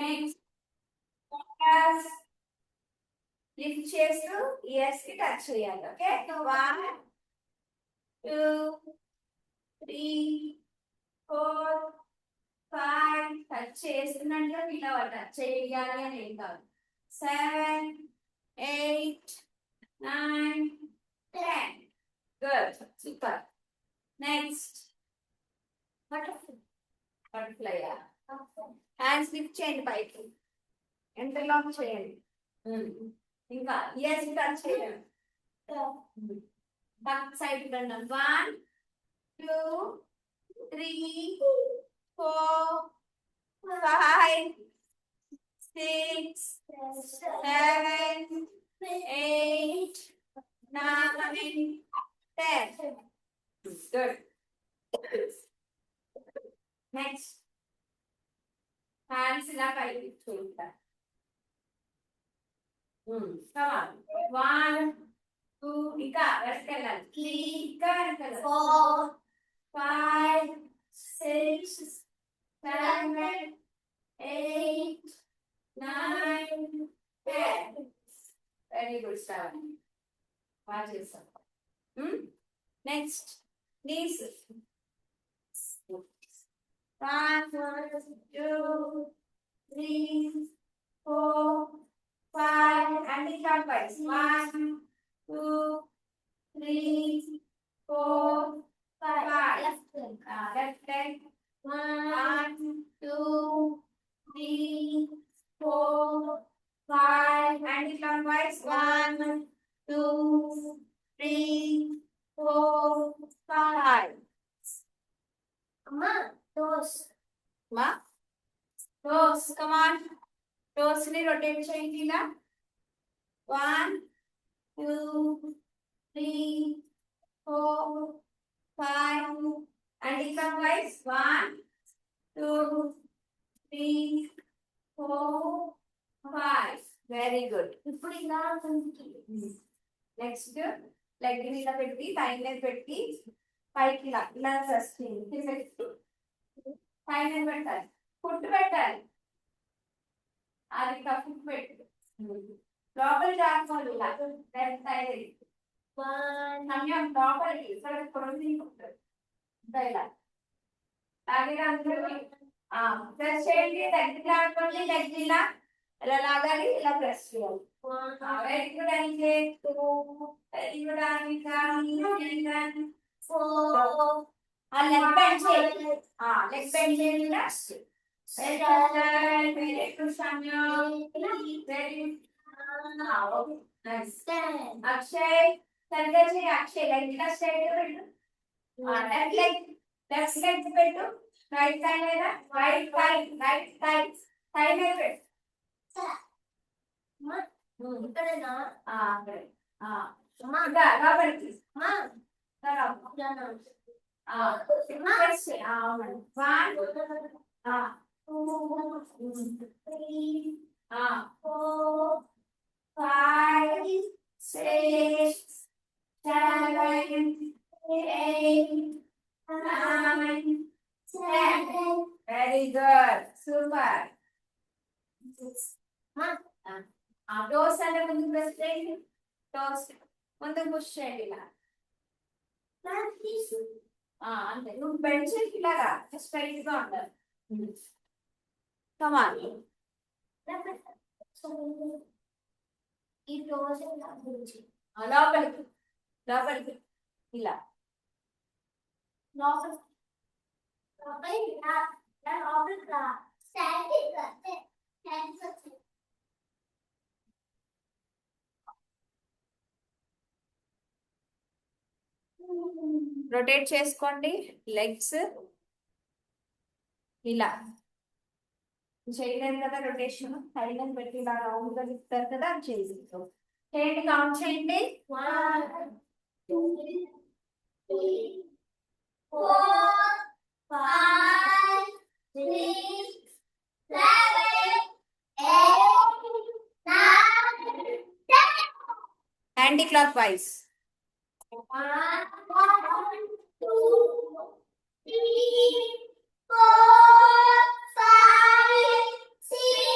Next lift చేస్తూ years కి touch చేయాలి. ఓకే 1 2 3 4 5 టచ్ చేస్తున్నట్టుగా ఫీల్ అవ్వాలి. టచ్ చేయాలి అని ఏం కాదు. 7 8 9 10 good super. Next butterfly hands lift చేయండి పైకి, ఇంటర్లాక్ చేయండి. ఇంకా ఇయర్స్ టచ్ చేయండి. back side random 1 2 3 4 5 6 7 8 9 10 good. Next hands ఇలా పైకి చూడండి. come on 1 2 ఇంకా వెనకెళ్ళాలి. 3 ఇంకా వెనకెళ్ళాలి. 4 5 6 7 8 9 10 వెరీ గుడ్ స్టార్. బాగా చేస్తాం. Next knees 1 2 3 4 5 and clockwise 1 2 3 4 5 left leg 1 2 3 4 5 and clockwise 1 2 3 4 5. Amma toes. Ma toes, come on. Toes ni rotate చేయండి ఇలా. 1 2 3 4 5 and clockwise 1 2 3 4 5. Very good. ఇప్పుడు ఇలా నెక్స్ట్ లెగ్ మీద పెట్టి థై మీద పెట్టి పైకి ఇలా ఇలా ప్రెస్ చేయండి. థై మీద పెట్టాలి, ఫుట్ పెట్టాలి. అది ఫుట్ పెట్టు లోపల జాగ్రత్త ఇలా సమయం లోపలికి ఇక్కడ పొంది ఇలా లాగే అందరూ ప్రెస్ చేయండి. దగ్గర లాగండి, లెగ్ ఇలా ఇలా లాగాలి, ఇలా ప్రెస్ చేయాలి. వెరీ గుడ్ అయితే very good Anika. Leg bend చేయండి, లెగ్ బెండ్ చేయండి. నెక్స్ట్ వెరీ గుడ్ సమయం. వెరీ అక్షయ్ సరిగ్గా చేయి. అక్షయ్ లెగ్ ఇలా స్ట్రైట్ పెట్టు. లెఫ్ట్ లెగ్ పెట్టు. రైట్ సైడ్ మీద right side right side side మీద పెట్టు. ఇక్కడేనా లోపలికి వెరీ గుడ్ సూపర్. టోస్ అంటే ముందుకు ప్రెస్ చేయండి. టోస్ ముందుకు పుష్ చేయండి ఇలా. అంతే నువ్వు బెండ్ చేసి ఇలాగా స్ట్రైట్ గా ఉండాలి. కమాన్ ఈ టోస్ లోపలికి లోపలికి ఇలా లోపలికి రొటేట్ చేసుకోండి లెగ్స్ ఇలా. చేయలేదు కదా రొటేషన్, సైలెంట్ పెట్టి ఇలా రౌండ్ గా తిప్పుతారు కదా అని చేయండి. కౌంట్ చేయండి. 1 2 3 4 5 6 7 8 9 10. Anti clock wise 1 2 3 4 5 6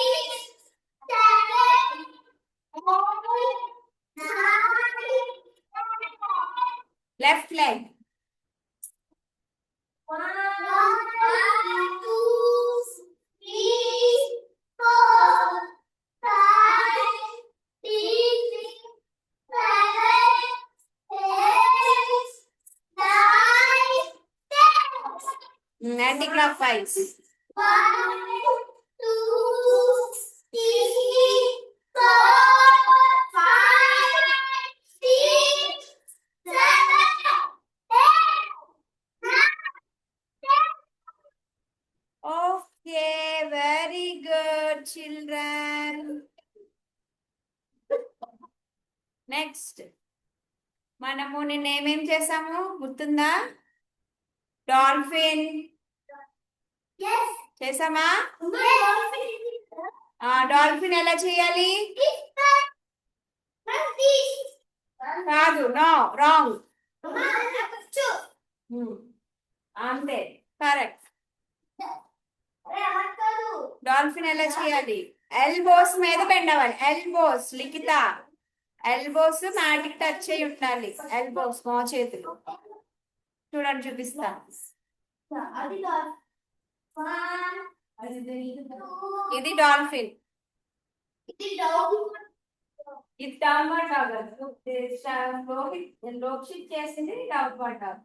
Left leg. 1, 2, 3, 4, 5, 6, 7, 8, 9, 10. Anti-clockwise. 1, 2, 3, 4, 5, 6, 7, 8, 9, 10. Okay, very good, children. Next. మనము నిన్న ఏమేం చేసాము గుర్తుందా? Dolphin Yes. చేసామా? Yes. డాల్ఫిన్ ఎలా చేయాలి? This. కాదు, నో, రాంగ్. Two. అంతే, కరెక్ట్. డాల్ఫిన్ ఎలా చేయాలి? ఎల్బోస్ మీద బెండ్ అవ్వాలి. ఎల్బోస్ లిఖిత, ఎల్బోస్ మ్యాటిక్ టచ్ అయి ఉండాలి. ఎల్బోస్ మో చేతులు చూడండి, చూపిస్తా. ఇది డాల్ఫిన్. ఇది డౌన్వర్డ్ డాగ్. లోక్షిత్ చేసింది డౌన్వర్డ్ డాగ్.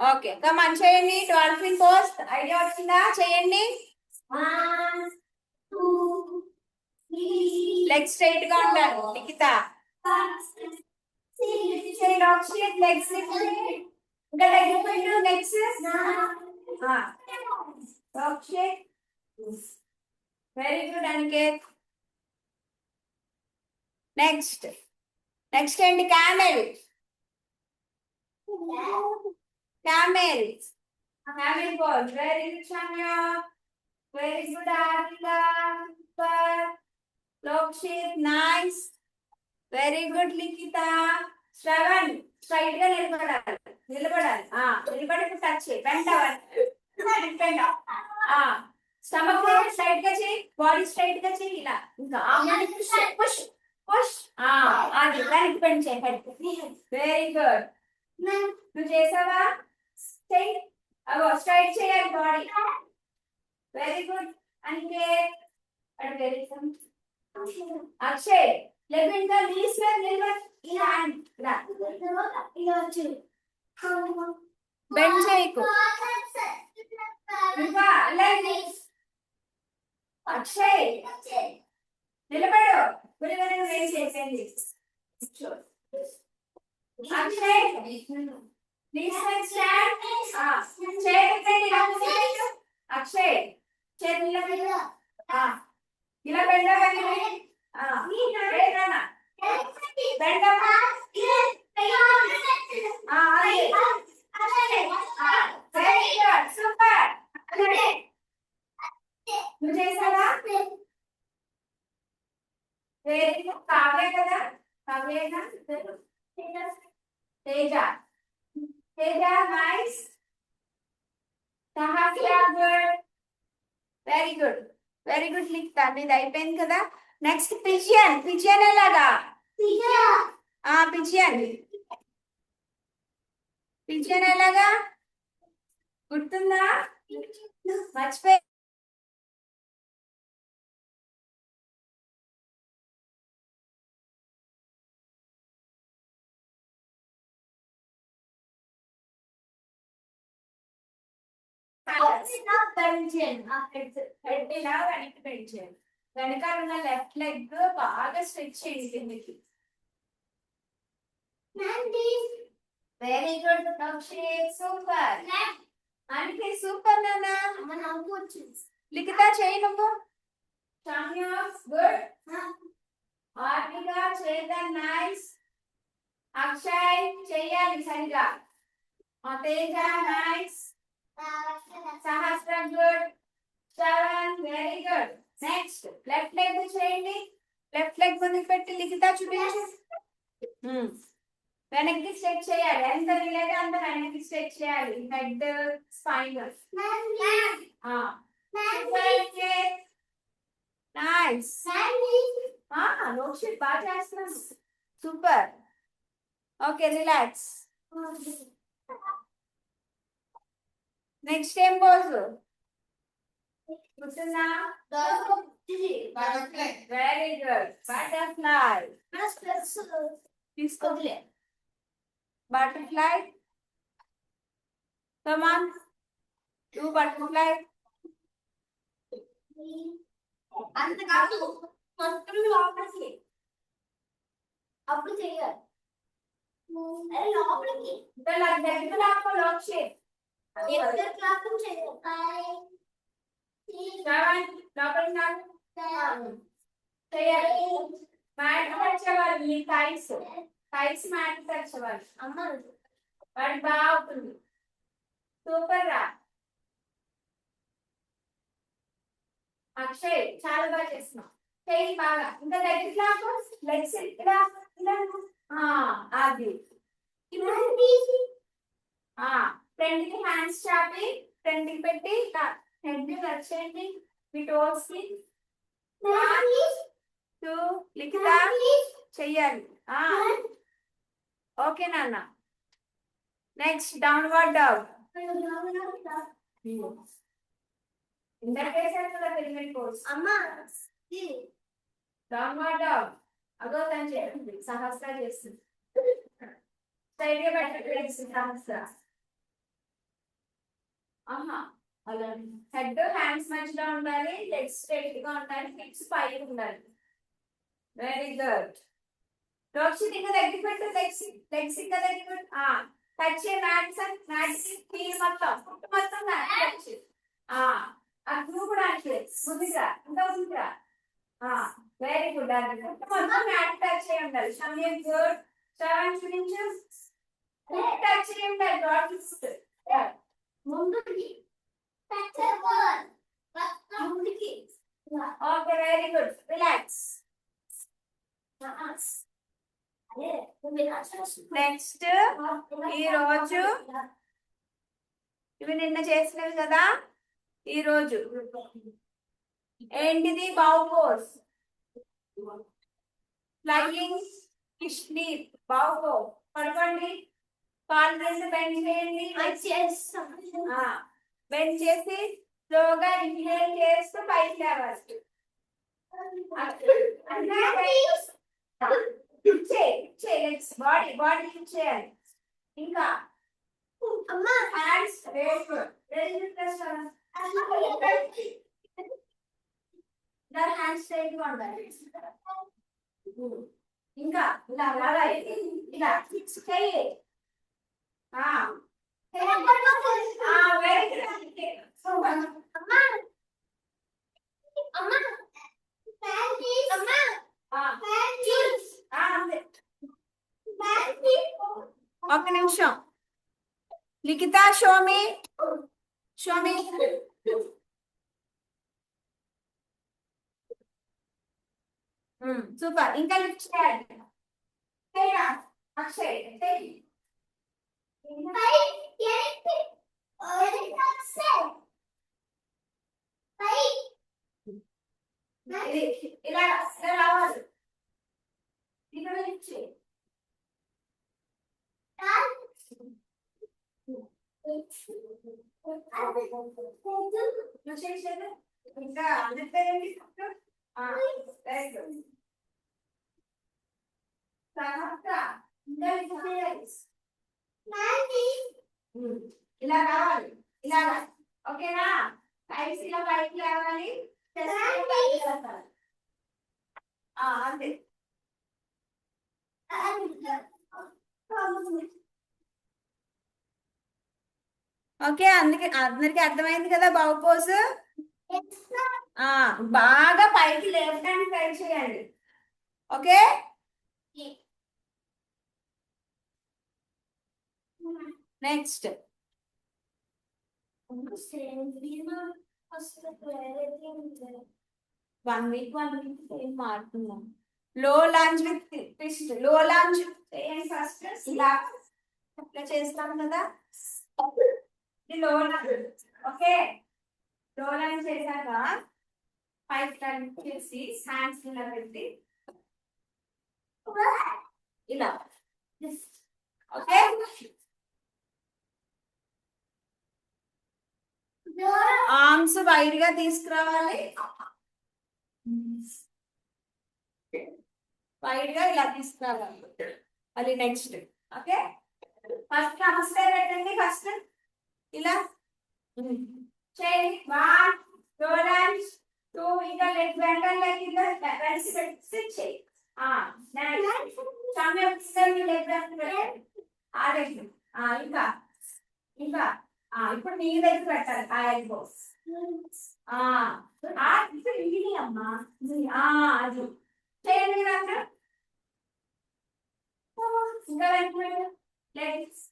ఓకే, కమాన్ చేయండి డాల్ఫిన్ పోజ్. ఐడియా వచ్చిందా? చేయండి. 1, 2, 3. లెగ్ స్ట్రైట్ గా ఉండాలి లిఖిత. లోక్షిత్ లెగ్స్ ఇంకా లెగ్ పెట్టు. Next Lokshith. Very good Aniketh. Next ఏంటి? Camel. Camel pose. Very good, Shamya. Very good, Arika. Super. Lokshit, nice. Very good, Likita. Shravan, straight గా నిలబడాలి. నిలబడి టచ్ చేయి. బెండ్ అవ్వాలి. స్టమక్ స్ట్రైట్ గా చేయి. బాడీ స్ట్రైట్ గా చేయి. ఇలా ఇంకా పుష్ పుష్. అది వెనక్కి బెండ్ చేయి. Very good. నువ్వు చేసావా? చెయ్యి. అగో స్ట్రైట్ చేయాలి బాడీ. Very good. అంటే అక్షయ్ లెగ్ ఇంకా నీస్ మీద నిలబడి ఇలా బెండ్ చేయకు. ఇంకా అక్షయ్ నిలబడు. గురుగారు ఏం చేసేయండి. అక్షయ్ అక్షయ్ చేతుల ఇలా బెండ సూపర్. నువ్వు చేసావా? కావ్య కదా? కావ్యేనా? Teja. Nice. Sahasya, good. Very good Likhitha. ఇది అయిపోయింది కదా. నెక్స్ట్ పిజియన్ ఎలాగా? పిజియన్ ఎలాగా గుర్తుందా? మర్చిపోయి వెనక్కి బెండ్ చేయాలి. వెనకాల ఉన్న లెఫ్ట్ లెగ్ బాగా స్ట్రెచ్ చేయండి కిందకి. Very good Akshay. సూపర్. అంటే సూపర్ నాన్న. లిఖిత చేయి నువ్వు. గుడ్. ఆర్టిక చేద్దాం. నైస్. అక్షయ్ చెయ్యాలి సరిగా. Teja nice. Sahasra good. Sravan very good. Next left leg చేయండి. లెఫ్ట్ లెగ్ ముందుకు పెట్టి లిఖిత చూపించు. వెనక్కి స్ట్రెచ్ చేయాలి. ఎంత వీలైతే అంత వెనక్కి స్ట్రెచ్ చేయాలి. Head spine. నైస్. లోక్షిత్ బాగా చేస్తున్నాను. సూపర్. Okay relax. నెక్స్ట్ ఏం పోజు గుర్తుందా? Very good. బటర్ఫ్లై తీసుకోలే. Butterfly. Come on do butterfly. అంత కాదు మొత్తం లోపలికి అప్పుడు చేయాలి లోపలికి లోక్షిత్ ఇద్దరు క్లాస్ చేయాలి మ్యాట్ తెచ్చేవాళ్ళు ఈ టైల్స్ మ్యాట్ తెచ్చేవాళ్ళు. అమ్మ వాడు బాగుంటుంది. సూపర్ రా అక్షయ్, చాలా బాగా చేస్తున్నావు. చేయి బాగా. ఇంకా దగ్గర లెగ్స్ ఇలా ఇలా అది ఫ్రంట్ కి హ్యాండ్స్ చాపి ఫ్రంట్ కి పెట్టి హెడ్ టచ్ చేయండి. మీ టోస్ కి లిఖిత చెయ్యాలి. ఓకే నాన్న. Next downward dog. ఇంటర్ చేశారు కదా పిరమిడ్ పోజ్. అమ్మ డౌన్వర్డ్ డాగ్. అగో తను చేస్తుంది. సహస్ర చేస్తుంది. స్ట్రైట్ గా పెట్టండి. సహస్ర. అలా హెడ్ హ్యాండ్స్ మధ్యలో ఉండాలి. లెగ్స్ స్ట్రైట్ గా ఉండాలి. హిప్స్ పైకి ఉండాలి. Very good. రోక్షిత్ ఇంకా దగ్గర పెట్టు. లెగ్స్ ఇంకా దగ్గర పెట్టు. టచ్ మ్యాట్స్ తీరు మొత్తం ఫుట్ మొత్తం టచ్. నువ్వు కూడా అంటే ముందుగా ఇంకా ముందుగా. Very good. అది ఫుట్ మొత్తం మ్యాట్ టచ్ చేయి ఉండాలి. సమయం గుడ్. శ్రవణ్ చూపించు. ఫుట్ టచ్ చేయి ఉండాలి. డాట్ ఫుట్ ముందుకి ముందుకి okay very good. Relax. Next ఈ రోజు ఇవి నిన్న చేసినవి కదా. ఈ రోజు ఏంటిది? Bow pose. Flying sleep. Bow pose. పడుకోండి. కాళ్ళు రెండు బెండ్ చేయండి. బెండ్ చేసి స్లోగా ఇన్హేల్ చేస్తూ పైకి లేవాలి. బాడీ చేయాలి. ఇంకా హ్యాండ్స్ హ్యాండ్స్ స్ట్రైట్ గా ఉండాలి. ఇంకా ఇలా ఇలా చెయ్యి. ఒక నిమిషం. లిఖిత షోమి సూపర్. ఇంకా లిఫ్ట్ చేయాలి. అక్షయ్ ఇలా రావాలి. ఇక్కడ లిఫ్ట్ చేయి. ఇంకా అందరికీ ఇలా రావాలి. ఇలా ఓకేనా? టైల్స్ ఇలా పైకి లేవాలి. అంతే. ఓకే అందరికి అర్థమైంది కదా బౌ పోజ్. బాగా పైకి లేపడానికి ట్రై చేయండి. ఓకే నెక్స్ట్ 1 వీక్ ఏం మారుతున్నాం. లో లంజ్ విత్ ట్విస్ట్. లో లంజ్ చేయండి ఫస్ట్. ఇలా ఇట్లా చేస్తాం కదా. లో లంజ్. ఓకే లో లంజ్ చేశాక పైకి చేసి హ్యాండ్స్ ఇలా పెట్టి ఇలా ఓకే ఆర్మ్స్ వైడ్ గా తీసుకురావాలి వైడ్ గా ఇలా తీసుకురావాలి అది నెక్స్ట్ ఓకే ఫస్ట్ నమస్తే పెట్టండి ఫస్ట్ ఇలా చేయండి 1 2 hands 2 ఇంకా లెగ్ వెనకాల లెగ్ కింద వెనక్కి పెట్టి సిట్ చేయి నెక్స్ట్ సమయం లెగ్ వెనక్కి పెట్టండి ఇంకా ఇంకా ఇప్పుడు నీ దగ్గర పెట్టాలి ఆ ఎల్బోస్ ఇప్పుడు ఇది అమ్మా అది చేయండి అందరూ ఇంకా వెనక్కి లెగ్స్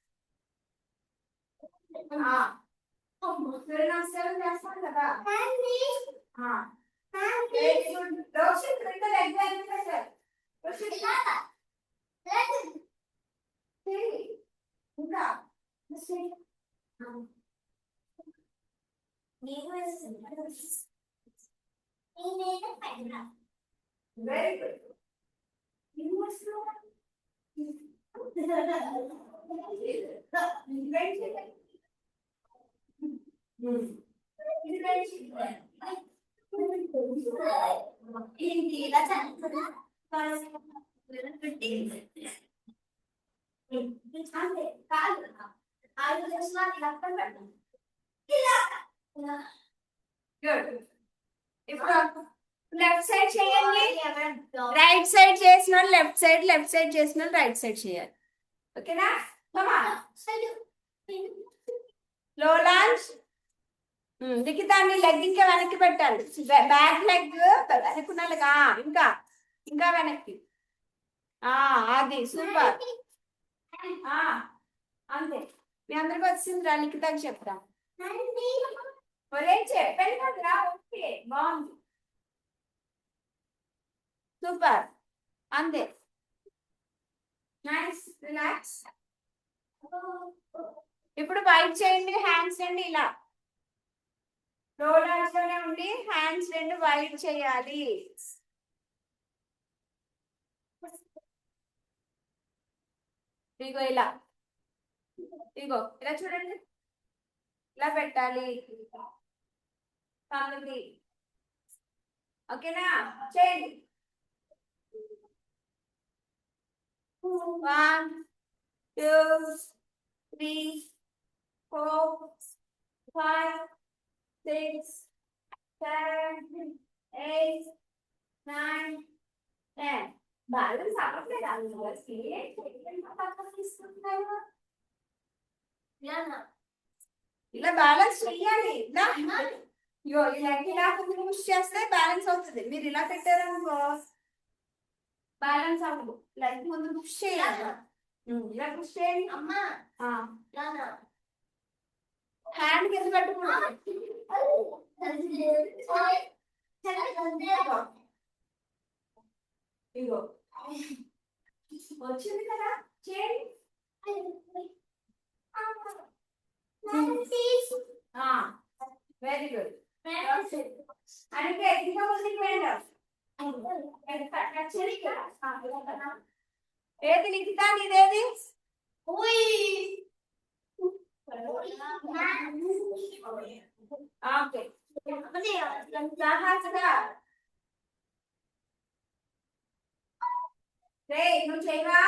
సూర్యనమస్కారం చేస్తాం కదా రోషన్ క్రింద లెగ్ వెనక్కి పెట్టాలి రోషన్ ఇంకా వెరీ గుడ్ ఇప్పుడు లెఫ్ట్ సైడ్ చేయండి రైట్ సైడ్ చేసిన లెఫ్ట్ సైడ్ చేసిన రైట్ సైడ్ చేయాలి ఓకేనా లో లాంచ్ దిక్కుతాన్ని లెగ్ ఇంకా వెనక్కి పెట్టాలి బ్యాక్ లెగ్ వెనక్కున్నలుగా ఇంకా ఇంకా వెనక్కి అది సూపర్ అంతే మీ అందరికి వచ్చింది రా లిఖితాకి చెప్తా ఒరే చెప్పాను కదరా ఓకే బాగుంది సూపర్ అంతే నైస్ రిలాక్స్ ఇప్పుడు వైట్ చేయండి హ్యాండ్స్ అండి ఇలా రోలర్స్ లోనే ఉండి హ్యాండ్స్ రెండు వైట్ చేయాలి ఇగో ఇలా ఇగో ఇలా చూడండి ఇలా పెట్టాలి కాళ్ళకి ఓకేనా చేయండి 1 2 3 4 5 6 7 8 9 10 బ్యాలెన్స్ అవ్వట్లేదు అందరికి తీసుకుంటున్నారు ఇలా బ్యాలెన్స్ చెయ్యాలి ఇగో ఇలా పుష్ చేస్తే బ్యాలెన్స్ అవుతుంది మీరు ఇలా పెట్టారనుకో బ్యాలెన్స్ అవ్వదు లైక్ ముందు పుష్ చేయాలి ఇలా పుష్ చేయండి అమ్మా హ్యాండ్ కింద పెట్టుకోండి ఇగో వచ్చింది కదా చేయండి వెరీ గుడ్ అంటే ఇంకా ముందుకు వెళ్ళాం ఏది లిఖితా నీదేది ఓకే నువ్వు చేయవా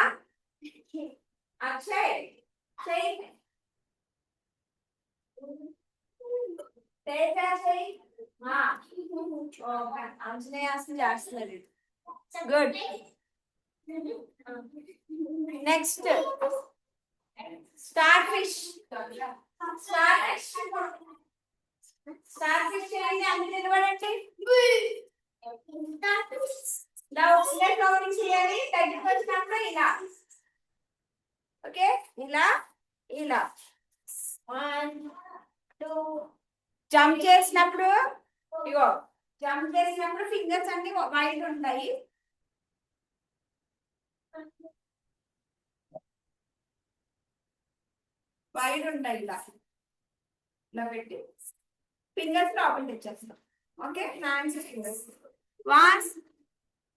అక్షయ్ చెయ్యి ఆంజనేయాసనం చేస్తున్నారు గుడ్ నెక్స్ట్ స్టార్ ఫిష్ చేయండి అన్ని నిలబడండి చేయాలి దగ్గరికి వచ్చినప్పుడు ఇలా ఓకే ఇలా ఇలా 1 2 జంప్ చేసినప్పుడు ఇగో జంప్ చేసినప్పుడు ఫింగర్స్ అన్ని వైట్ ఉంటాయి ఇలా ఇలా పెట్టి ఫింగర్స్ లోపల తెచ్చేస్తాం ఓకే హ్యాండ్స్ ఫింగర్స్ 1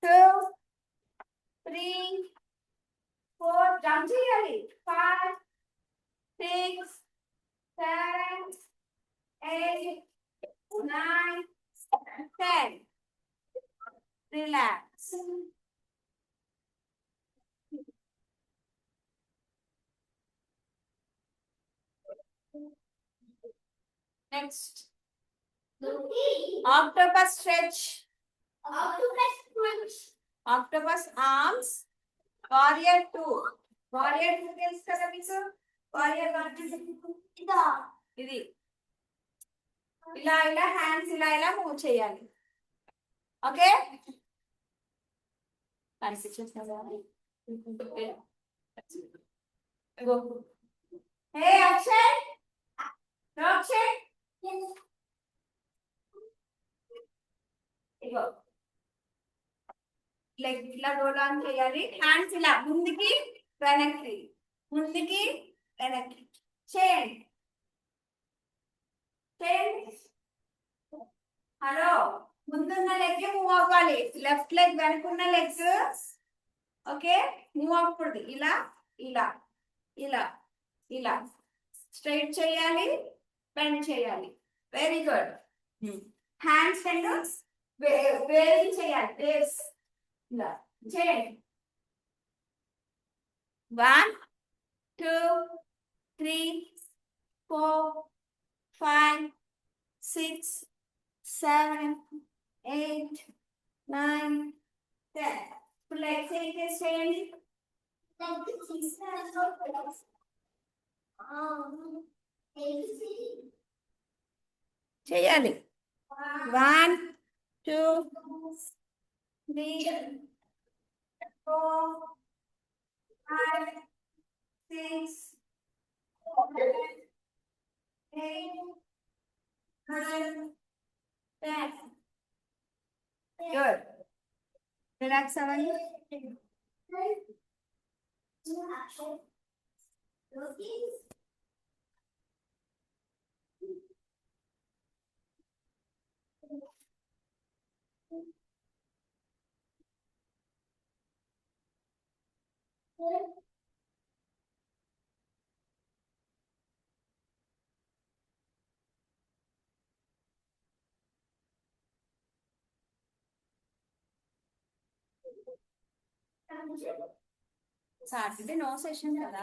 2 3 4 జంప్ చేయాలి 5 6 7 8 9 10 relax next octopus stretch octopus arms warrior 2 warrior 2 తెలుసు కదా మీకు warrior 1 ఇది ఇలా ఇలా హ్యాండ్స్ ఇలా ఇలా మూవ్ చేయాలి ఓకే హే అక్షయ్ అక్షయ్ ఇగో లెగ్ ఇలా రోల్ ఆన్ చేయాలి హ్యాండ్స్ ఇలా ముందుకి వెనక్కి ముందుకి వెనక్కి చేయండి చేయండి హలో ముందున్న లెగ్ మూవ్ అవ్వాలి లెఫ్ట్ లెగ్ వెనుకున్న లెగ్స్ ఓకే మూవ్ అవ్వకూడదు ఇలా ఇలా ఇలా ఇలా స్ట్రైట్ చేయాలి బెండ్ చేయాలి వెరీ గుడ్ హ్యాండ్స్ రెండు వేవ్ చేయాలి వేవ్స్ ఇలా చేయండి 1 2 3 4 5 6 7 8 9 10 ఇప్పుడు లెగ్స్ ఎంగేజ్ చేయండి చేయాలి 1 2 3 4 5 6 7 8 9 10 good relax అవ్వండి సాటర్డే నో సెషన్ కదా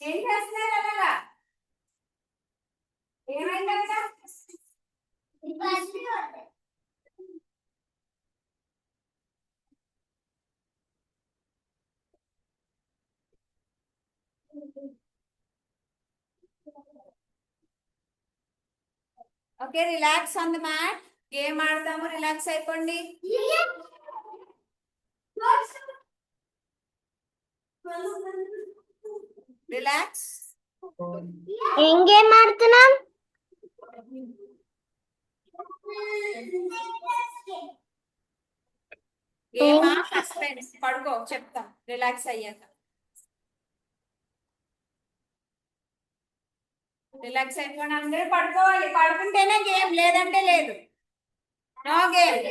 ఏం చేస్తున్నారు అలాగా ఏమైందా okay relax on the mat game ఆడతాము రిలాక్స్ అయిపోండి రిలాక్స్ ఏం గేమ్ ఆడుతున్నాం గేమా సస్పెన్స్ పడుకో చెప్తా రిలాక్స్ అయ్యాక రిలాక్స్ అయిపోయిన అందరూ పడుకోవాలి పడుకుంటేనే గేమ్ లేదంటే లేదు no game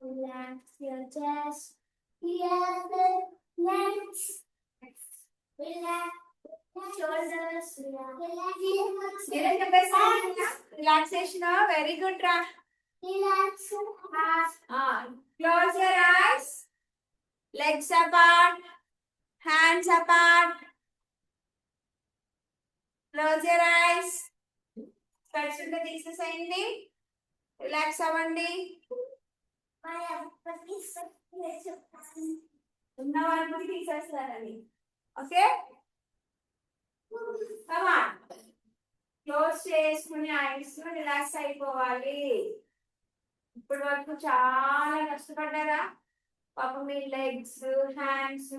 Relax your chest. Relax the legs. Relax your shoulders. Relaxation very good రా Relax your heart. Close your eyes legs apart hands apart close your eyes specs ఉంటే తీసేసేయండి relax అవ్వండి ఉన్న వాళ్ళకి తీసేస్తారండి ఓకే కమాన్ క్లోజ్ చేసుకుని eyes relax అయిపోవాలి ఇప్పటి వరకు చాలా కష్టపడ్డారా పాపం మీ లెగ్స్, హ్యాండ్స్,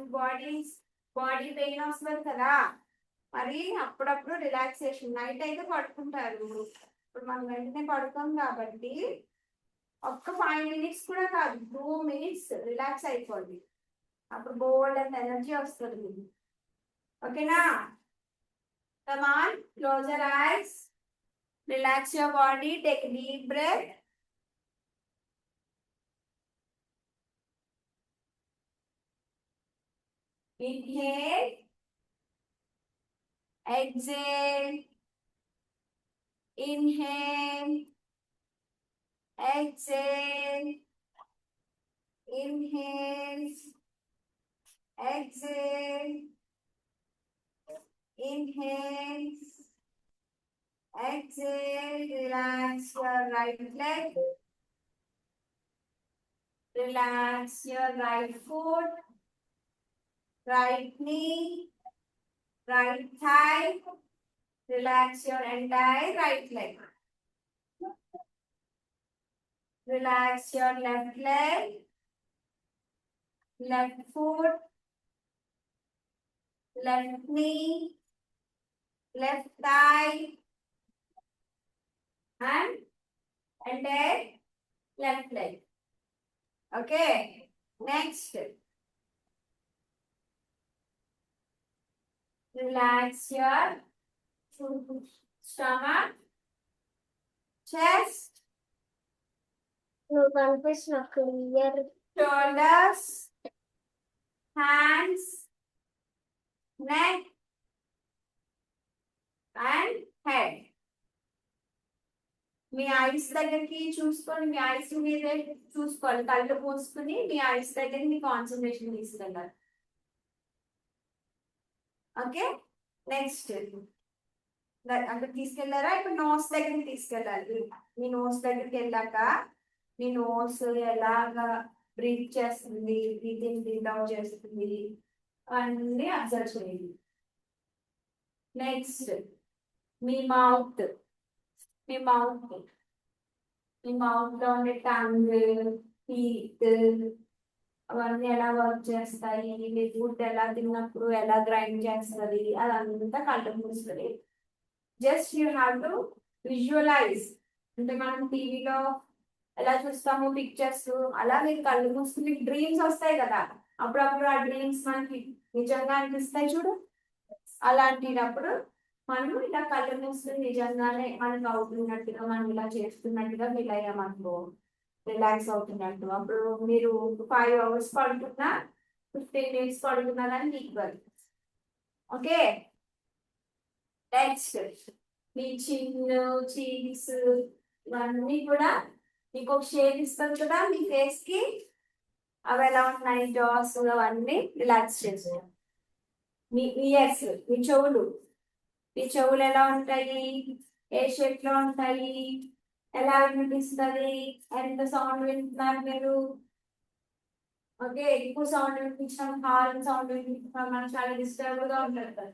బాడీ పెయిన్ వస్తుంది కదా, మరి అప్పుడప్పుడు రిలాక్సేషన్. నైట్ అయితే పడుకుంటారు, ఇప్పుడు మనం వెంటనే పడుకోం కాబట్టి ఒక్క 5 minutes కూడా కాదు, 2 minutes రిలాక్స్ అయిపోండి, అప్పుడు బోల్డ్ అంత ఎనర్జీ వస్తుంది మీకు. ఓకేనా? Come on, close your eyes, relax your body, take deep breath. Inhale, exhale, inhale, exhale, inhale, exhale, inhale, exhale. Relax your right leg, relax your right foot, right knee, right thigh, relax your entire right leg. Relax your left leg, left foot, left knee, left thigh, and entire left leg. Okay, next. Relax your stomach, chest, నువ్వు కనిపిస్తున్న clear shoulders, hands, neck, and head. Me ice దగ్గరికి చూసుకొని, మీ ice మీదే చూసుకోవాలి, కళ్ళు మూసుకుని మీ ice దగ్గరికి మీ concentration తీసుకెళ్ళాలి. ఓకే, నెక్స్ట్ అక్కడ తీసుకెళ్లారా? ఇప్పుడు నోస్ దగ్గరికి తీసుకెళ్ళాలి. మీ నోస్ దగ్గరికి వెళ్ళాక మీ నోస్ ఎలాగా బ్రీత్ చేస్తుంది, బ్రీతింగ్ బ్రీత్ అవుట్ చేస్తుంది, అన్నీ అబ్జర్వ్ చేయండి. నెక్స్ట్ మీ మౌత్, మీ మౌత్ లో ఉండే టంగ్, టీత్, అవన్నీ ఎలా వర్క్ చేస్తాయి, మీ ఫుడ్ ఎలా తిన్నప్పుడు ఎలా గ్రైండ్ చేస్తుంది, అదంతా కళ్ళు మూసుకొని just you have to visualise. అంటే మనం టీవీలో ఎలా చూస్తాము పిక్చర్స్, అలా మీరు కళ్ళు మూసుకుని డ్రీమ్స్ వస్తాయి కదా, అప్పుడప్పుడు ఆ డ్రీమ్స్ మనకి నిజంగా అనిపిస్తాయి చూడు. అలాంటినప్పుడు మనం ఇలా కళ్ళు మూసుకుని నిజంగానే మనకు అవుతున్నట్టుగా, మనం ఇలా చేస్తున్నట్టుగా ఫీల్ అయ్యామనుకో, రిలాక్స్ అవుతున్నట్టు, అప్పుడు మీరు 5 hours పడుకున్నా 15 minutes పడుకున్నారని ఈక్వల్. ఓకే, నెక్స్ట్ మీ చిన్ను, చీక్స్, ఇవన్నీ కూడా మీకు ఒక షేప్ ఇస్తుంది కదా మీ ఫేస్ కి, అవి ఎలా ఉన్నాయి, జాస్ అవన్నీ రిలాక్స్ చేస్తాయి. మీ ఇయర్స్, మీ చెవులు ఎలా ఉంటాయి, ఏ షేప్ లో ఉంటాయి, ఎలా వినిపిస్తుంది, ఎంత సౌండ్ వింటున్నారు మీరు. ఓకే, ఎక్కువ సౌండ్ వినిపించడం, హార్న్ సౌండ్ వినిపించడం మనకు చాలా డిస్టర్బ్ గా ఉంటుంది.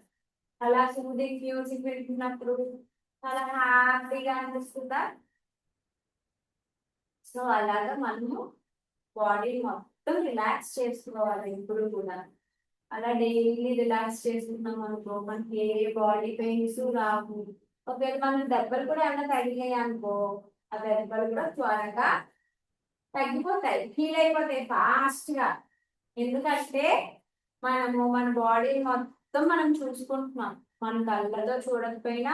అలా సూదింగ్ మ్యూజిక్ వింటున్నప్పుడు చాలా హ్యాపీగా అనిపిస్తుందా? సో అలాగా మనము బాడీ మొత్తం రిలాక్స్ చేసుకోవాలి ఎప్పుడు కూడా. అలా డైలీ రిలాక్స్ చేసుకున్నాం అనుకో, మనకి ఏ బాడీ పెయిన్స్ రావు. ఒకవేళ మనకి దెబ్బలు కూడా ఏమైనా తగిలాయి అనుకో, ఆ దెబ్బలు కూడా త్వరగా తగ్గిపోతాయి, హీల్ అయిపోతాయి ఫాస్ట్ గా. ఎందుకంటే మనము మన బాడీ మొత్తం మనం చూసుకుంటున్నాం, మన కళ్ళతో చూడకపోయినా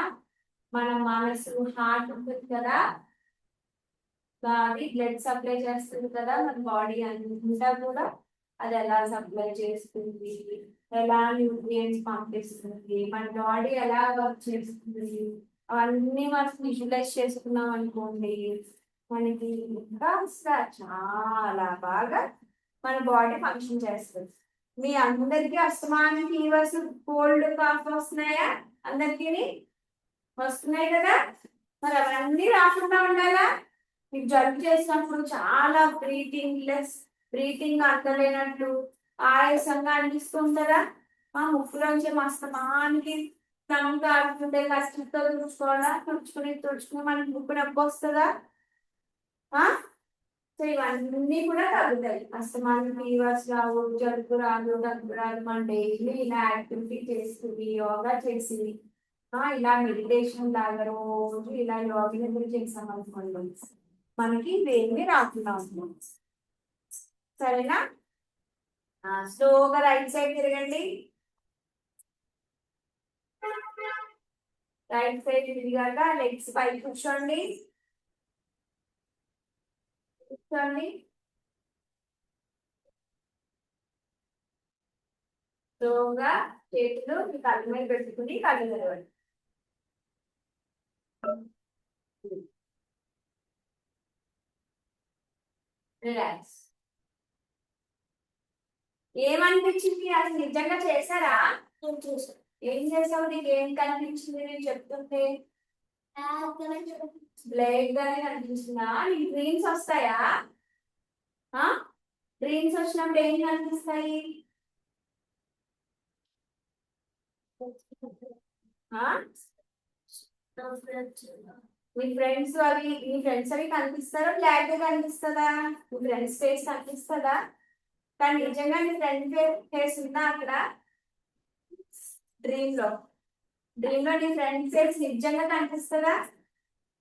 మన మనసు, హార్ట్ ఉంటుంది కదా, బాడీ బ్లడ్ సప్లై చేస్తుంది కదా, మన బాడీ అంతా కూడా అది ఎలా సప్లై చేస్తుంది, ఎలా న్యూట్రియంట్స్ పంపిస్తుంది, మన బాడీ ఎలా వర్క్ చేస్తుంది, అవన్నీ మనం విజువలైజ్ చేసుకున్నాం అనుకోండి, మనకి ఇంకా చాలా బాగా మన బాడీ ఫంక్షన్ చేస్తుంది. మీ అందరికీ అస్తమానం ఫీవర్స్, కోల్డ్, కాఫ్ వస్తున్నాయా? అందరికీ వస్తున్నాయి కదా, మరి అవన్నీ రాకుండా ఉండాలా? మీకు జలుబు చేసినప్పుడు చాలా బ్రీతింగ్ అందలేనట్టు ఆయాసంగా అనిపిస్తుంటారా? ఆ ముక్కులోంచి మస్తమానికి నమ్ము కాడుతుంటే కష్టంతో తుడుచుకుని మనకి ముక్కు నొప్పి వస్తుందా? సో ఇవన్నీ కూడా తగ్గుతాయి. అసలు మనకి ఫీవర్స్ రావు, జలుబు రాదు, దగ్గు రాదు. మనం డైలీ ఇలా యాక్టివిటీ చేస్తుంది, యోగా చేసి ఇలా మెడిటేషన్ లాగా రోజు ఇలా యోగా చేసాం అనుకోండి, మనకి ఇవేమి రాకుండా ఉంటుంది. సరేనా? స్లోగా రైట్ సైడ్ తిరగండి. రైట్ సైడ్ తిరిగాక లెగ్స్ పై కూర్చోండి. కూర్చోండి. స్లోగా చేతులు మీ కళ్ళ మీద పెట్టుకుని కళ్ళు తెరవండి. రిలాక్స్. ఏమనిపించింది? అసలు నిజంగా చేశారా? ఏం చేసావు? నీకు ఏం కనిపించింది నేను చెప్తుంటే? బ్లైట్ గానే కనిపించిందా? నీకు డ్రీమ్స్ వస్తాయా? డ్రీమ్స్ వచ్చినప్పుడు ఏం కనిపిస్తాయి? మీ ఫ్రెండ్స్ అవి కనిపిస్తారా? బ్లాక్ గా కనిపిస్తుందా? మీ ఫ్రెండ్స్ ఫేస్ కనిపిస్తుందా? కానీ నిజంగా నీ ఫ్రెండ్ ఫేస్ ఉందా అక్కడ? డ్రీమ్ లో నీ ఫ్రెండ్ ఫేస్ నిజంగా కనిపిస్తుందా?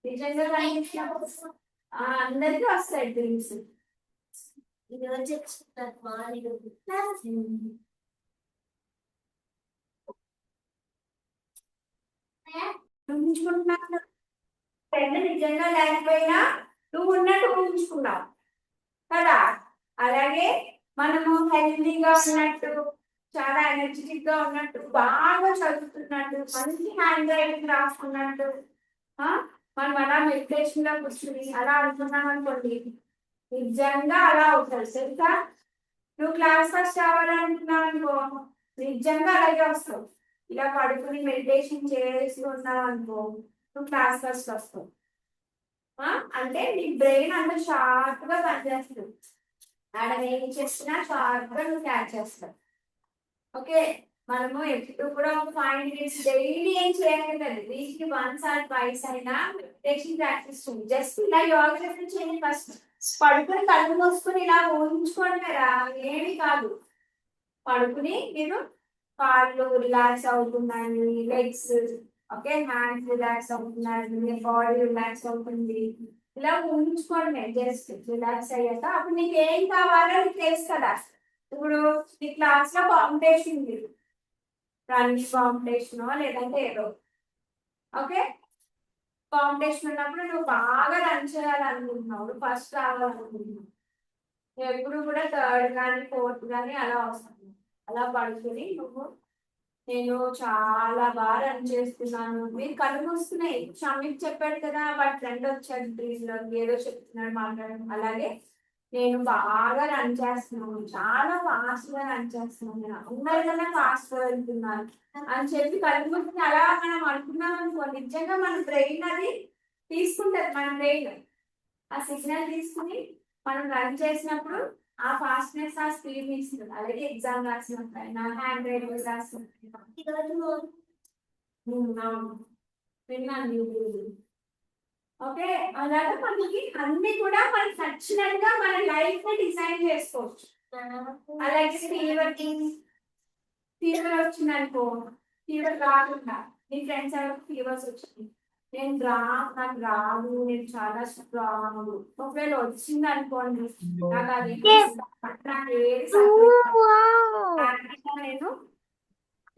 నిజంగా కనిపిస్తున్నప్పుడు అందరికీ వస్తాయి డ్రీమ్స్. ఊహించుకుంటున్నాను. ఫ్రెండ్ నిజంగా లేకపోయినా నువ్వు ఉన్నట్టు ఊహించుకున్నావు కదా. అలాగే మనము హెల్తీగా ఉన్నట్టు, చాలా ఎనర్జెటిక్ గా ఉన్నట్టు, బాగా చదువుతున్నట్టు, మంచి హ్యాండ్ రైటింగ్ రాసుకున్నట్టు మనం అలా మెడిటేషన్ లో కూర్చుని అలా అనుకున్నాం అనుకోండి, నిజంగా అలా అవుతుంది. తెలుసా? నువ్వు క్లాస్ ఫస్ట్ రావాలనుకున్నావు అనుకో, నిజంగా అలాగే వస్తావు. ఇలా పడుకుని మెడిటేషన్ చేసి ఉన్నావు అనుకో, నువ్వు క్లాస్ ఫస్ట్ వస్తావు. అంటే నీ బ్రెయిన్ అంత షార్ప్ గా పనిచేస్తుంది. ఆడ ఏం చేసినా షార్ప్ గా నువ్వు క్యాచ్ చేస్తావు. ఓకే, మనము ఎప్పుడు కూడా ఒక 5 minutes డైలీ ఏం చేయగలదు, వీక్ కి 1 or 2 అయినా మెడిటేషన్ ప్రాక్టీస్ చేయండి. జస్ట్ ఇలా యోగా చేయండి. ఫస్ట్ పడుకుని కళ్ళు మూసుకుని ఇలా ఊహించుకోండిరా, ఏమి కాదు. పడుకుని మీరు కాళ్ళు రిలాక్స్ అవుతున్నాయి, లెగ్స్ ఓకే, హ్యాండ్స్ రిలాక్స్ అవుతున్నాయి, బాడీ రిలాక్స్ అవుతుంది. ఇలా ఊహించుకోండి. జస్ట్ రిలాక్స్ అయ్యాక అప్పుడు నీకు ఏం కావాలో నీకు తెలుసు కదా. ఇప్పుడు ఈ క్లాస్ లో కాంపిటీషన్ ఉంది, రన్నింగ్ కాంపిటీషన్ లేదంటే ఏదో ఓకే, కాంపిటీషన్ ఉన్నప్పుడు నువ్వు బాగా రన్ చేయాలనుకుంటున్నావు, ఫస్ట్ రావాలనుకుంటున్నావు. ఎప్పుడు కూడా 3rd కానీ 4th కానీ అలా వస్తుంది. అలా పడుకుని నువ్వు నేను చాలా బాగా రన్ చేస్తున్నాను, మీరు కళ్ళు మూస్తున్నాయి. షమీక్ చెప్పాడు కదా, వాడి ఫ్రెండ్ వచ్చాడు డ్రీమ్ లో, ఏదో చెప్తున్నాడు మాట్లాడడం. అలాగే నేను బాగా రన్ చేస్తున్నాను, చాలా ఫాస్ట్ గా రన్ చేస్తున్నాను, నేను అందరికన్నా ఫాస్ట్ గా వెళ్తున్నాను అని చెప్పి కళ్ళు మూసుకుని అలా మనం అనుకున్నాం అనుకో, నిజంగా మన బ్రెయిన్ అది తీసుకుంటది. మన బ్రెయిన్ ఆ సిగ్నల్ తీసుకుని మనం రన్ చేసినప్పుడు ఆ ఫాస్ట్నెస్, ఆ స్పీడ్ ఇస్తుంది. అలాగే ఎగ్జామ్ రాసినప్పుడైనా, హ్యాండ్ రైటింగ్ రాసినప్పుడైనా విన్నాను. ఓకే, అలాగే మనకి అన్ని కూడా మనకి నచ్చినట్టుగా మన లైఫ్ ని డిజైన్ చేసుకోవచ్చు. అలాగే ఫీవర్ వచ్చింది అనుకో, ఫీవర్ రాకుండా నీ ఫ్రెండ్స్ ఎవరికి ఫీవర్స్ వచ్చింది, నాకు రాదు, నేను చాలా స్ట్రాంగ్. ఒకవేళ వచ్చింది అనుకోండి, నాకు అది నేను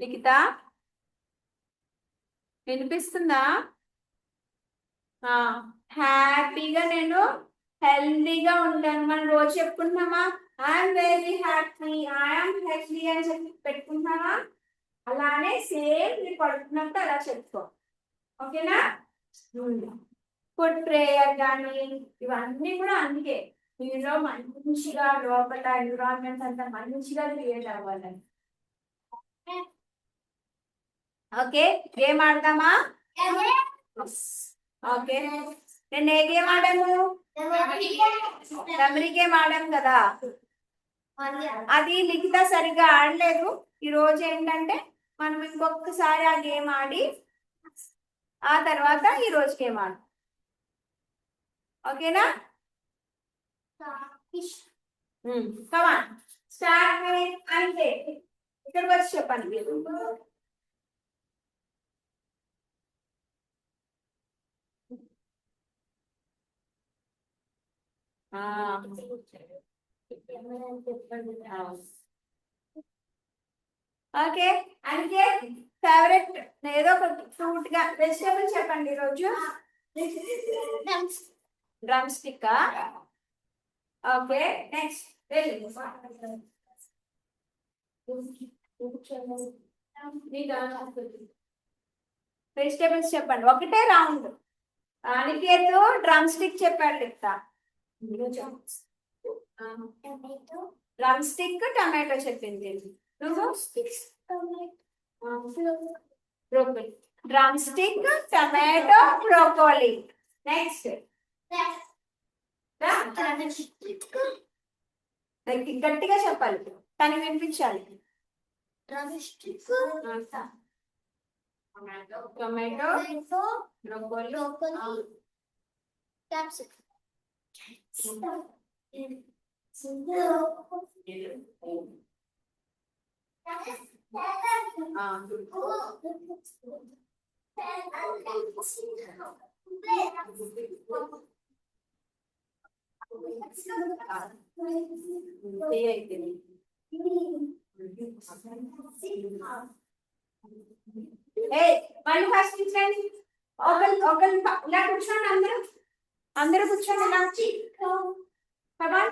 లిఖిత వినిపిస్తుందా? హ్యాపీగా నేను హెల్దీగా ఉంటాను. మనం రోజు చెప్పుకుంటున్నామా, I'm very happy, I'm healthy అని చెప్పి పెట్టుకుంటున్నామా? అలానే సేమ్ మీరు పడుకున్నప్పుడు అలా చెప్పుకో. ఓకేనా? ఫుడ్ ప్రేయర్ కానీ ఇవన్నీ కూడా అందుకే మీలో మంచిగా లోపల ఎన్విరాన్మెంట్ అంతా మంచిగా క్రియేట్ అవ్వాలని. Okay, game ఆడదామా? ఓకే, నేను ఏ గేమ్ ఆడాను? మెమరీ గేమ్ ఆడాను కదా. అది లిఖిత సరిగ్గా ఆడలేదు. ఈ రోజు ఏంటంటే మనం ఇంకొకసారి ఆ గేమ్ ఆడి ఆ తర్వాత ఈ రోజు గేమ్ ఆడు. ఓకేనా? కమాన్ స్టార్ట్ అంటే ఇక్కడికి వచ్చి చెప్పండి మీరు. ఓకే అంటే ఫేవరెట్ ఏదో ఒక ఫ్రూట్ గా వెజిటేబుల్ చెప్పండి ఈరోజు. Drum stick. Okay next vegetables చెప్పండి ఒకటే రౌండ్. అనికేత్ డ్రమ్ స్టిక్ చెప్పాడు చెప్తా. డ్రమ్ స్టిక్ టమాటో చెప్పింది. నువ్వు broccoli. Drum stick tomato broccoli. Next గట్టిగా చెప్పాలి కానీ వినిపించాలి. టొమాటో బ్రోకోలీ మళ్ళీ ఫస్ట్ ఇచ్చండి. ఒకరు ఇలా కూర్చోండి. అందరూ కూర్చోండి ఇలా.